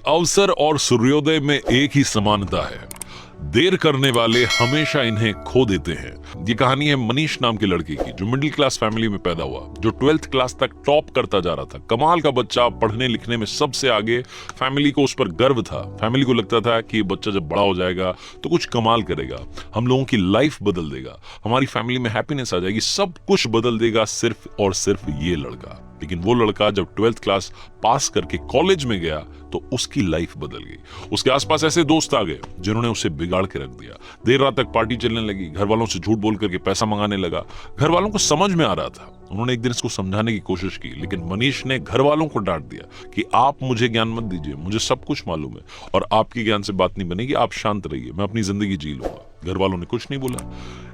अवसर और सूर्योदय में एक ही समानता है, देर करने वाले हमेशा इन्हें खो देते हैं। ये कहानी है मनीष नाम के लड़के की, जो मिडिल क्लास फैमिली में पैदा हुआ, जो 12th क्लास तक टॉप करता जा रहा था। कमाल का बच्चा, पढ़ने लिखने में सबसे आगे। फैमिली को उस पर गर्व था। फैमिली को लगता था कि ये बच्चा जब बड़ा हो जाएगा तो कुछ कमाल करेगा, हम लोगों की लाइफ बदल देगा, हमारी फैमिली में हैप्पीनेस आ जाएगी, सब कुछ बदल देगा सिर्फ और सिर्फ ये लड़का। लेकिन वो लड़का जब 12th क्लास पास करके कॉलेज में गया तो उसकी लाइफ बदल गई। उसके आसपास ऐसे दोस्त आ गए जिन्होंने उसे बिगाड़ के रख दिया। देर रात तक पार्टी चलने लगी, घर वालों से झूठ बोल करके पैसा मंगाने लगा। घर वालों को समझ में आ रहा था, उन्होंने एक दिन इसको समझाने की कोशिश की, लेकिन मनीष ने घर वालों को डांट दिया कि आप मुझे ज्ञान मत दीजिए, मुझे सब कुछ मालूम है और आपकी ज्ञान से बात नहीं बनेगी, आप शांत रहिए, मैं अपनी जिंदगी जी लूंगा। घर वालों ने कुछ नहीं बोला।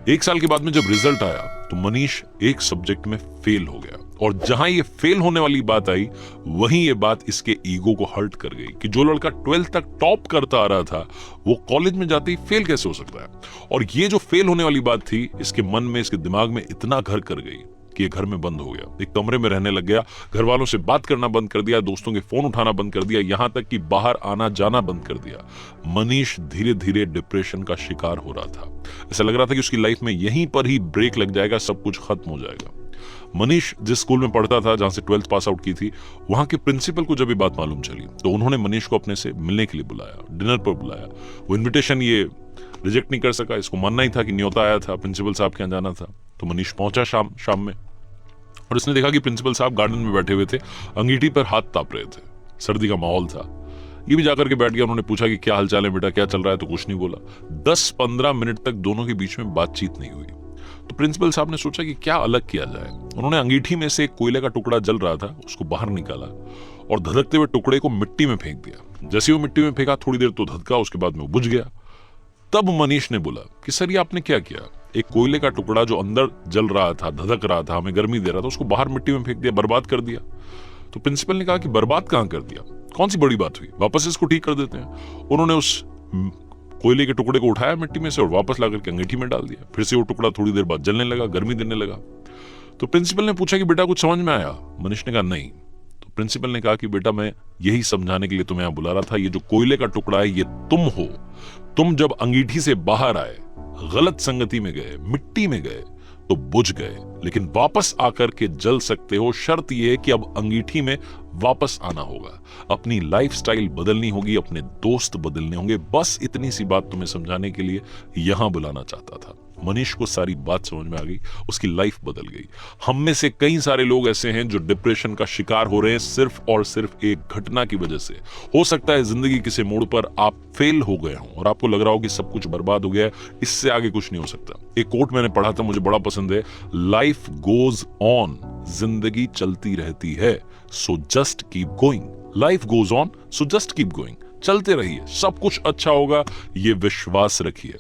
1 साल के बाद में जब रिजल्ट आया तो मनीष एक सब्जेक्ट में फेल हो गया, और जहां ये फेल होने वाली बात आई वहीं ये बात इसके ईगो को हर्ट कर गई कि जो लड़का 12th तक टॉप करता आ रहा था वो कॉलेज में जाते ही फेल कैसे हो सकता है। और ये जो फेल होने वाली बात थी इसके मन में, इसके दिमाग में इतना घर कर गई कि ये घर में बंद हो गया, एक कमरे में रहने लग गया, घर वालों से बात करना बंद कर दिया, दोस्तों के फोन उठाना बंद कर दिया, यहां तक कि बाहर आना जाना बंद कर दिया। मनीष धीरे धीरे डिप्रेशन का शिकार हो रहा था। ऐसा लग रहा था कि उसकी लाइफ में यहीं पर ही ब्रेक लग जाएगा, सब कुछ खत्म हो जाएगा। मनीष जिस स्कूल में पढ़ता था, जहां से 12th पास आउट की थी, वहां के प्रिंसिपल को जब ये बात मालूम चली तो उन्होंने मनीष को अपने से मिलने के लिए बुलाया, डिनर पर बुलाया। वो इनविटेशन ये रिजेक्ट नहीं कर सका, इसको मानना ही था कि न्योता आया था, प्रिंसिपल साहब के यहाँ जाना था। तो मनीष पहुंचा शाम में, और उसने देखा कि प्रिंसिपल साहब गार्डन में बैठे हुए थे, अंगीठी पर हाथ ताप रहे थे, सर्दी का माहौल था। ये भी जाकर के बैठ गया। उन्होंने पूछा कि क्या हालचाल है बेटा, क्या चल रहा है, तो कुछ नहीं बोला। 10-15 मिनट तक दोनों के बीच में बातचीत नहीं हुई। तो प्रिंसिपल साहब ने सोचा कि क्या अलग किया जाए। उन्होंने अंगीठी में से एक कोयले का टुकड़ा जल रहा था, उसको बाहर निकाला और धधकते हुए टुकड़े को मिट्टी में फेंक दिया। जैसे वो मिट्टी में फेंका, थोड़ी देर तो धधका, उसके बाद में वो बुझ गया। तब मनीष ने बोला कि सर ये आपने क्या किया, एक कोयले का टुकड़ा जो अंदर जल रहा था, धधक रहा था, हमें गर्मी दे रहा था, उसको बाहर मिट्टी में फेंक दिया, बर्बाद कर दिया। तो प्रिंसिपल ने कहा कि बर्बाद कहां कर दिया, कौन सी बड़ी बात हुई, वापस इसको ठीक कर देते हैं। उन्होंने उस कोयले के टुकड़े को उठाया मिट्टी में से और वापस लाकर के अंगीठी में डाल दिया। फिर से वो टुकड़ा थोड़ी देर बाद जलने लगा, गर्मी देने लगा। तो प्रिंसिपल ने पूछा कि बेटा कुछ समझ में आया। मनीष ने कहा नहीं। तो प्रिंसिपल ने कहा कि बेटा मैं यही समझाने के लिए तुम्हें यहां बुला रहा था, ये जो कोयले का टुकड़ा है ये तुम हो। तुम जब अंगीठी से बाहर आए, गलत संगति में गए, मिट्टी में गए तो बुझ गए, लेकिन वापस आकर के जल सकते हो। शर्त यह है कि अब अंगीठी में वापस आना होगा, अपनी लाइफस्टाइल बदलनी होगी, अपने दोस्त बदलने होंगे। बस इतनी सी बात तुम्हें समझाने के लिए यहां बुलाना चाहता था। मनीष को सारी बात समझ में आ गई, उसकी लाइफ बदल गई। हम में से कई सारे लोग ऐसे हैं जो डिप्रेशन का शिकार हो रहे हैं सिर्फ और सिर्फ एक घटना की वजह से। हो सकता है जिंदगी किसी मोड़ पर आप फेल हो गए हों और आपको लग रहा हो कि सब कुछ बर्बाद हो गया है, इससे आगे कुछ नहीं हो सकता। एक कोट मैंने पढ़ा था, मुझे बड़ा पसंद है, लाइफ गोज ऑन, जिंदगी चलती रहती है, so just keep going. Life goes on, so just keep going, चलते रहिए, सब कुछ अच्छा होगा, ये विश्वास रखिए।